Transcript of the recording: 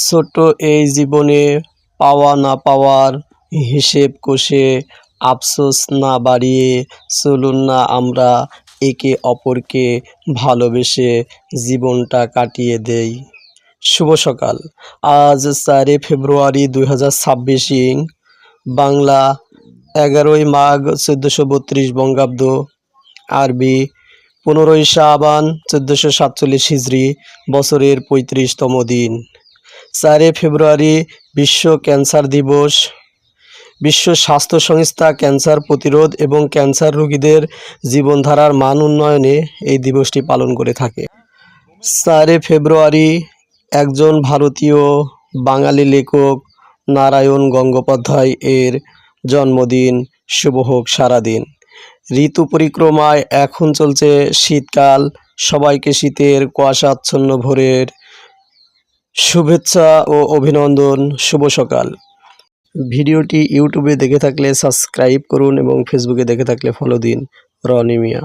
ছোট এই জীবনে পাওয়া না পাওয়ার হিসেব কষে আফসোস না বাড়িয়ে চলুন না আমরা একে অপরকে ভালোবেসে জীবনটা কাটিয়ে দেই। শুভ সকাল। আজ 4 ফেব্রুয়ারি 2026 বাংলা 11ই মাঘ 1432 বঙ্গাব্দ, আরবি 15ই শাবান 1447 হিজরি, বছরের 35তম দিন। 4 ফেব্রুয়ারি বিশ্ব ক্যান্সার দিবস। বিশ্ব স্বাস্থ্য সংস্থা ক্যান্সার প্রতিরোধ এবং ক্যান্সার রোগীদের জীবনধারার মান উন্নয়নে এই দিবসটি পালন করে থাকে। 4 ফেব্রুয়ারি একজন ভারতীয় বাঙালি লেখক নারায়ণ গঙ্গোপাধ্যায় এর জন্মদিন। শুভ হোক সারাদিন। ঋতু পরিক্রমায় এখন চলছে শীতকাল। সবাইকে শীতের কুয়াশাচ্ছন্ন ভোরের শুভেচ্ছা ও অভিনন্দন। শুভ সকাল। ভিডিওটি ইউটিউবে দেখে থাকলে সাবস্ক্রাইব করুন এবং ফেসবুকে দেখে থাকলে ফলো দিন। রনি মিয়া।